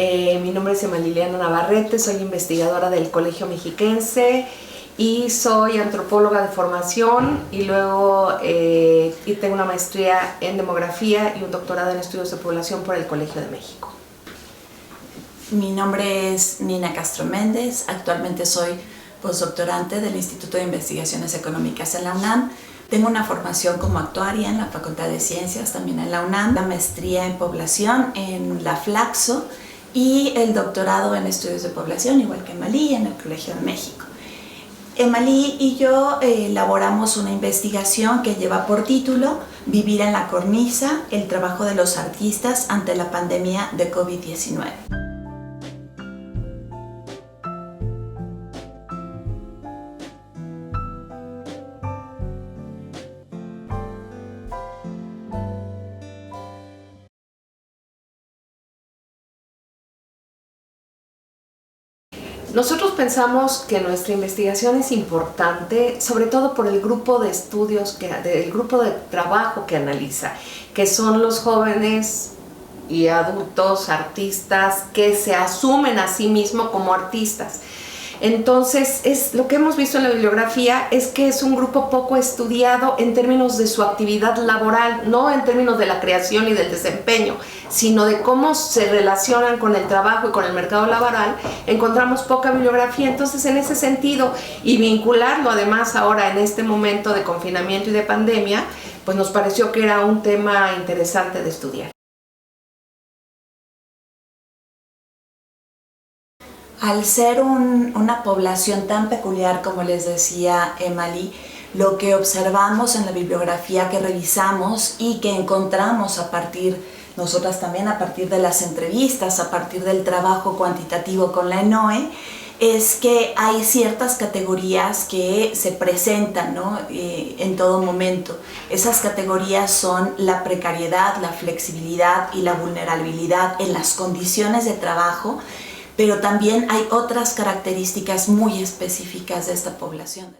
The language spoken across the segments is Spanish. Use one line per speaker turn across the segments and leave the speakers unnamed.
Mi nombre es Emma Liliana Navarrete, soy investigadora del Colegio Mexiquense y soy antropóloga de formación y luego tengo una maestría en demografía y un doctorado en estudios de población por el Colegio de México.
Mi nombre es Nina Castro Méndez, actualmente soy postdoctorante del Instituto de Investigaciones Económicas en la UNAM. Tengo una formación como actuaria en la Facultad de Ciencias, también en la UNAM, la maestría en población en la Flaxo y el doctorado en estudios de población, igual que Emmalí, en el Colegio de México. Emmalí y yo elaboramos una investigación que lleva por título Vivir en la cornisa, el trabajo de los artistas ante la pandemia de COVID-19.
Nosotros pensamos que nuestra investigación es importante, sobre todo por el grupo de estudios, el grupo de trabajo que analiza, que son los jóvenes y adultos artistas que se asumen a sí mismos como artistas. Entonces, lo que hemos visto en la bibliografía es que es un grupo poco estudiado en términos de su actividad laboral, no en términos de la creación y del desempeño, sino de cómo se relacionan con el trabajo y con el mercado laboral. Encontramos poca bibliografía, entonces en ese sentido, y vincularlo además ahora en este momento de confinamiento y de pandemia, pues nos pareció que era un tema interesante de estudiar.
Al ser una población tan peculiar, como les decía Emmalí, lo que observamos en la bibliografía que revisamos y que encontramos nosotras también a partir de las entrevistas, a partir del trabajo cuantitativo con la ENOE, es que hay ciertas categorías que se presentan, ¿no? En todo momento. Esas categorías son la precariedad, la flexibilidad y la vulnerabilidad en las condiciones de trabajo, pero también hay otras características muy específicas de esta población.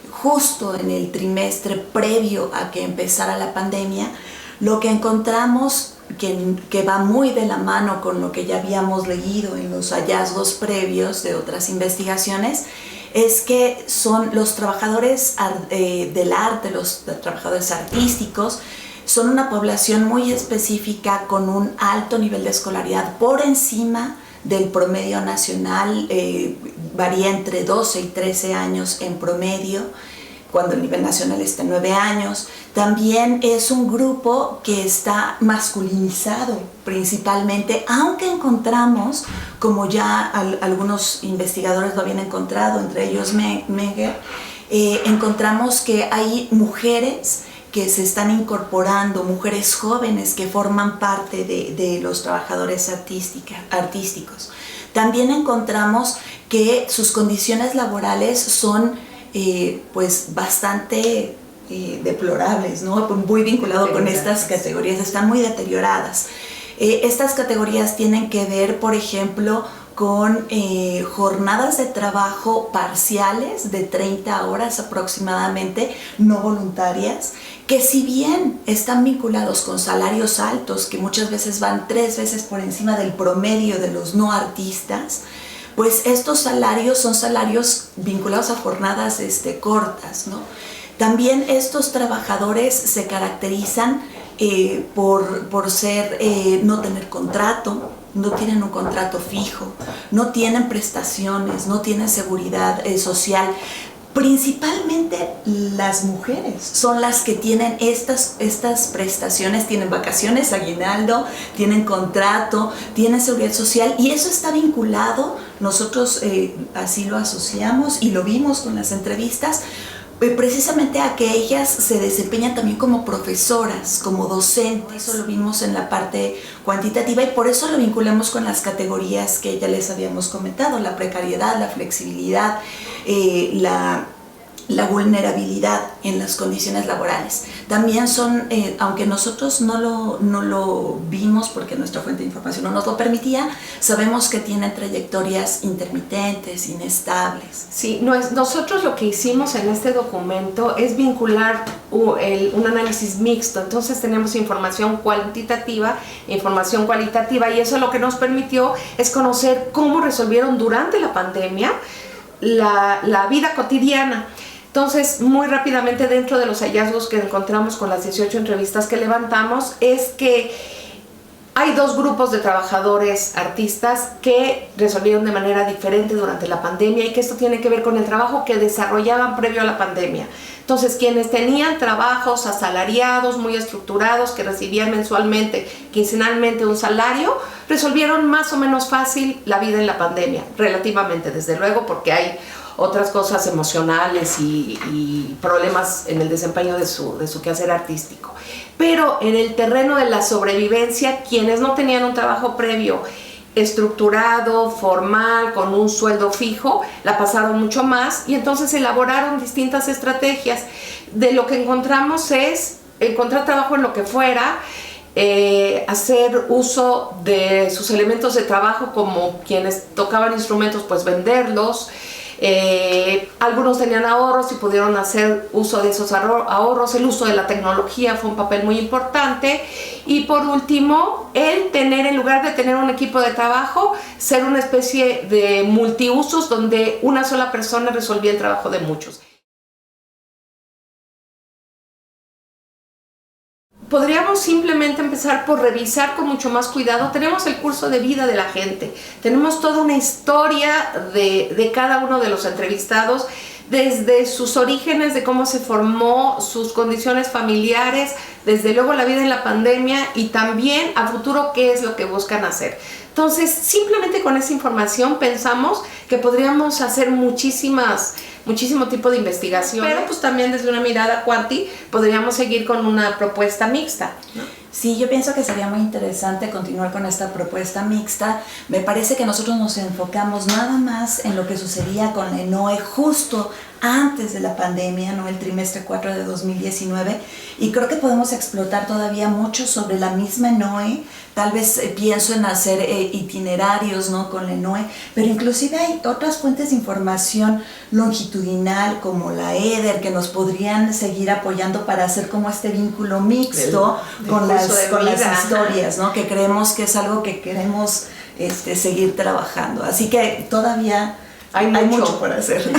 Justo en el trimestre previo a que empezara la pandemia, lo que encontramos que va muy de la mano con lo que ya habíamos leído en los hallazgos previos de otras investigaciones, es que son los trabajadores del arte, los trabajadores artísticos, son una población muy específica con un alto nivel de escolaridad por encima del promedio nacional, varía entre 12 y 13 años en promedio, cuando el nivel nacional está en 9 años. También es un grupo que está masculinizado principalmente, aunque encontramos, como ya algunos investigadores lo habían encontrado, entre ellos Menger, encontramos que hay mujeres que se están incorporando, mujeres jóvenes que forman parte de los trabajadores artísticos. También encontramos que sus condiciones laborales son pues bastante deplorables, ¿no? Muy vinculado con estas categorías, están muy deterioradas. Estas categorías tienen que ver, por ejemplo, con jornadas de trabajo parciales de 30 horas aproximadamente, no voluntarias, que si bien están vinculados con salarios altos, que muchas veces van 3 veces por encima del promedio de los no artistas, pues estos salarios son salarios vinculados a jornadas cortas, ¿no? También estos trabajadores se caracterizan por ser, no tener contrato, no tienen un contrato fijo, no tienen prestaciones, no tienen seguridad social. Principalmente las mujeres son las que tienen estas prestaciones, tienen vacaciones, aguinaldo, tienen contrato, tienen seguridad social, y eso está vinculado, nosotros así lo asociamos y lo vimos con las entrevistas, precisamente a que ellas se desempeñan también como profesoras, como docentes. Eso lo vimos en la parte cuantitativa y por eso lo vinculamos con las categorías que ya les habíamos comentado, la precariedad, la flexibilidad, la vulnerabilidad en las condiciones laborales. También son, aunque nosotros no lo vimos porque nuestra fuente de información no nos lo permitía, sabemos que tienen trayectorias intermitentes, inestables.
Sí, nosotros lo que hicimos en este documento es vincular un análisis mixto. Entonces tenemos información cuantitativa e información cualitativa, y eso lo que nos permitió es conocer cómo resolvieron durante la pandemia la vida cotidiana. Entonces, muy rápidamente, dentro de los hallazgos que encontramos con las 18 entrevistas que levantamos, es que hay dos grupos de trabajadores artistas que resolvieron de manera diferente durante la pandemia, y que esto tiene que ver con el trabajo que desarrollaban previo a la pandemia. Entonces, quienes tenían trabajos asalariados, muy estructurados, que recibían mensualmente, quincenalmente un salario, resolvieron más o menos fácil la vida en la pandemia, relativamente, desde luego, porque hay otras cosas emocionales y problemas en el desempeño de su quehacer artístico. Pero en el terreno de la sobrevivencia, quienes no tenían un trabajo previo estructurado, formal, con un sueldo fijo, la pasaron mucho más, y entonces elaboraron distintas estrategias. De lo que encontramos es encontrar trabajo en lo que fuera, hacer uso de sus elementos de trabajo, como quienes tocaban instrumentos, pues venderlos. Algunos tenían ahorros y pudieron hacer uso de esos ahorros. El uso de la tecnología fue un papel muy importante. Y por último, el tener, en lugar de tener un equipo de trabajo, ser una especie de multiusos donde una sola persona resolvía el trabajo de muchos. Podríamos simplemente empezar por revisar con mucho más cuidado. Tenemos el curso de vida de la gente, tenemos toda una historia de cada uno de los entrevistados, desde sus orígenes, de cómo se formó, sus condiciones familiares, desde luego la vida en la pandemia, y también a futuro qué es lo que buscan hacer. Entonces, simplemente con esa información pensamos que podríamos hacer muchísimo tipo de investigación, pero pues también desde una mirada cuanti podríamos seguir con una propuesta mixta, ¿no?
Sí, yo pienso que sería muy interesante continuar con esta propuesta mixta. Me parece que nosotros nos enfocamos nada más en lo que sucedía con la ENOE justo antes de la pandemia, ¿no? El trimestre 4 de 2019, y creo que podemos explotar todavía mucho sobre la misma ENOE. Tal vez pienso en hacer itinerarios, ¿no? Con la ENOE, pero inclusive hay otras fuentes de información longitudinal como la EDER que nos podrían seguir apoyando para hacer como este vínculo mixto con las historias, ¿no? Que creemos que es algo que queremos seguir trabajando. Así que todavía hay mucho por hacer.